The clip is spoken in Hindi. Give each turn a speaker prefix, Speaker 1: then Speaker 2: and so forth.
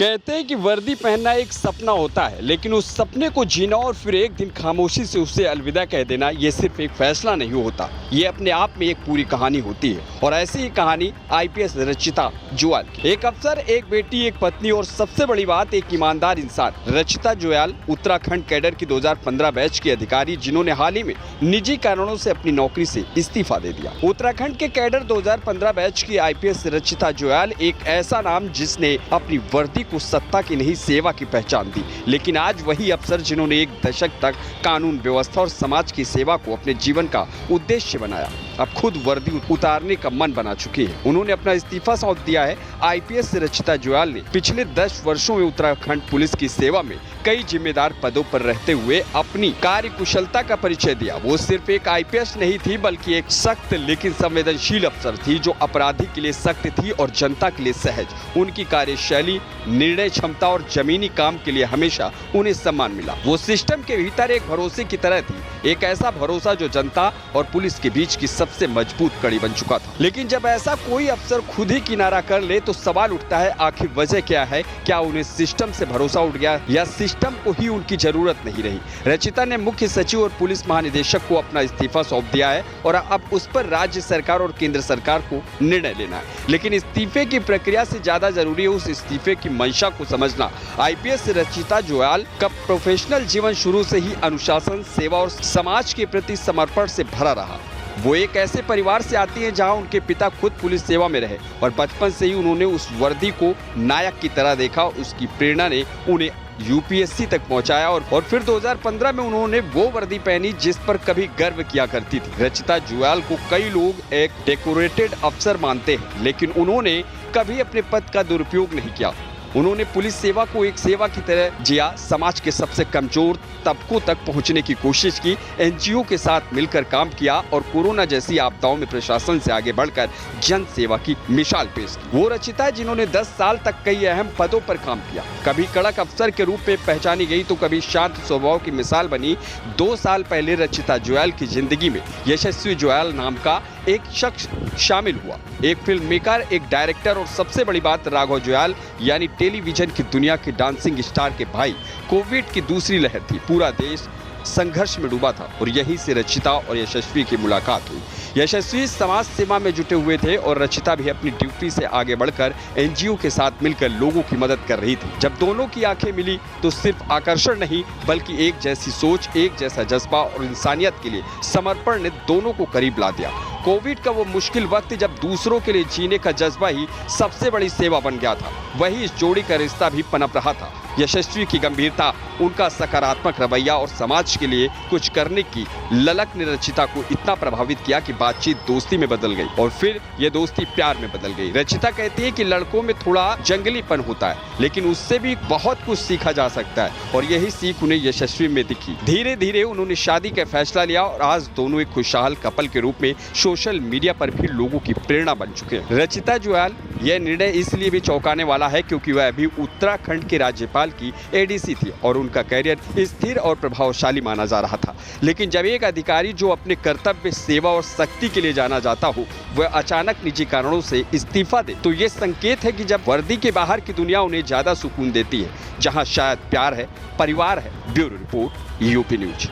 Speaker 1: कहते हैं कि वर्दी पहनना एक सपना होता है, लेकिन उस सपने को जीना और फिर एक दिन खामोशी से उससे अलविदा कह देना ये सिर्फ एक फैसला नहीं होता, ये अपने आप में एक पूरी कहानी होती है। और ऐसी ही कहानी आईपीएस रचिता जुयाल की। एक अफसर, एक बेटी, एक पत्नी और सबसे बड़ी बात एक ईमानदार इंसान। रचिता जुयाल उत्तराखंड कैडर की 2015 बैच की अधिकारी, जिन्होंने हाल ही में निजी कारणों से अपनी नौकरी से इस्तीफा दे दिया। उत्तराखंड के कैडर 2015 बैच की आईपीएस रचिता जुयाल एक ऐसा नाम जिसने अपनी वर्दी को सत्ता की नहीं सेवा की पहचान दी। लेकिन आज वही अफसर जिन्होंने एक दशक तक कानून व्यवस्था और समाज की सेवा को अपने जीवन का उद्देश्य बनाया, अब खुद वर्दी उतारने का मन बना चुकी है। उन्होंने अपना इस्तीफा सौंप दिया है। आईपीएस रचिता जुयाल ने पिछले 10 वर्षों में उत्तराखंड पुलिस की सेवा में कई जिम्मेदार पदों पर रहते हुए अपनी कार्य कुशलता का परिचय दिया। वो सिर्फ एक आईपीएस नहीं थी, बल्कि एक सख्त लेकिन संवेदनशील अफसर थी, जो अपराधी के लिए सख्त थी और जनता के लिए सहज। उनकी कार्यशैली, निर्णय क्षमता और जमीनी काम के लिए हमेशा उन्हें सम्मान मिला। वो सिस्टम के भीतर एक भरोसे की तरह थी, एक ऐसा भरोसा जो जनता और पुलिस के बीच की सबसे मजबूत कड़ी बन चुका था। लेकिन जब ऐसा कोई अफसर खुद ही किनारा कर ले तो सवाल उठता है, आखिर वजह क्या है? क्या उन्हें सिस्टम से भरोसा उठ गया या सिस्टम को ही उनकी जरूरत नहीं रही? रचिता ने मुख्य सचिव और पुलिस महानिदेशक को अपना इस्तीफा सौंप दिया है और अब उस पर राज्य सरकार और केंद्र सरकार को निर्णय लेना है। लेकिन इस्तीफे की प्रक्रिया से ज्यादा जरूरी है उस इस्तीफे की मंशा को समझना। आईपीएस रचिता जुयाल का प्रोफेशनल जीवन शुरू से ही अनुशासन, सेवा और समाज के प्रति समर्पण से भरा रहा। वो एक ऐसे परिवार से आती हैं जहां उनके पिता खुद पुलिस सेवा में रहे और बचपन से ही उन्होंने उस वर्दी को नायक की तरह देखा। उसकी प्रेरणा ने उन्हें यूपीएससी तक पहुंचाया और फिर 2015 में उन्होंने वो वर्दी पहनी जिस पर कभी गर्व किया करती थी। रचिता जुयाल को कई लोग एक डेकोरेटेड अफसर मानते हैं, लेकिन उन्होंने कभी अपने पद का दुरुपयोग नहीं किया। उन्होंने पुलिस सेवा को एक सेवा की तरह जिया, समाज के सबसे कमजोर तबकों तक पहुंचने की कोशिश की, एनजीओ के साथ मिलकर काम किया और कोरोना जैसी आपदाओं में प्रशासन से आगे बढ़कर जन सेवा की मिसाल पेश की। वो रचिता है जिन्होंने 10 साल तक कई अहम पदों पर काम किया, कभी कड़क अफसर के रूप में पहचानी गई तो कभी शांत स्वभाव की मिसाल बनी। 2 साल पहले रचिता जुयाल की जिंदगी में यशस्वी जुयाल नाम का एक शख्स शामिल हुआ, एक फिल्म मेकर, एक डायरेक्टर और सबसे बड़ी बात राघव जुयाल यानी टेलीविजन की दुनिया के डांसिंग स्टार के भाई। कोविड की दूसरी लहर थी, पूरा देश संघर्ष में डूबा था और यहीं से रचिता और यशस्वी की मुलाकात हुई। यशस्वी समाज सेवा में जुटे हुए थे और रचिता भी अपनी ड्यूटी से आगे बढ़कर एनजीओ के साथ मिलकर लोगों की मदद कर रही थी। जब दोनों की आंखें मिली तो सिर्फ आकर्षण नहीं, बल्कि एक जैसी सोच, एक जैसा जज्बा और इंसानियत के लिए समर्पण ने दोनों को करीब ला दिया। कोविड का वो मुश्किल वक्त जब दूसरों के लिए जीने का जज्बा ही सबसे बड़ी सेवा बन गया था, वही इस जोड़ी का रिश्ता भी पनप रहा था। यशस्वी की गंभीरता, उनका सकारात्मक रवैया और समाज के लिए कुछ करने की ललक ने रचिता को इतना प्रभावित किया कि बातचीत दोस्ती में बदल गई और फिर ये दोस्ती प्यार में बदल गई। रचिता कहती है कि लड़कों में थोड़ा जंगलीपन होता है, लेकिन उससे भी बहुत कुछ सीखा जा सकता है और यही सीख उन्हें यशस्वी में दिखी। धीरे धीरे उन्होंने शादी का फैसला लिया और आज दोनों एक खुशहाल कपल के रूप में सोशल मीडिया पर भी लोगों की प्रेरणा बन चुके हैं। रचिता जुयाल यह निर्णय इसलिए भी चौंकाने वाला है क्योंकि वह अभी उत्तराखंड के राज्यपाल की एडीसी थी और उनका कैरियर स्थिर और प्रभावशाली माना जा रहा था। लेकिन जब एक अधिकारी जो अपने कर्तव्य, सेवा और शक्ति के लिए जाना जाता हो, वह अचानक निजी कारणों से इस्तीफा दे, तो ये संकेत है कि जब वर्दी के बाहर की दुनिया उन्हें ज्यादा सुकून देती है, जहां शायद प्यार है, परिवार है। Bureau report, UP news.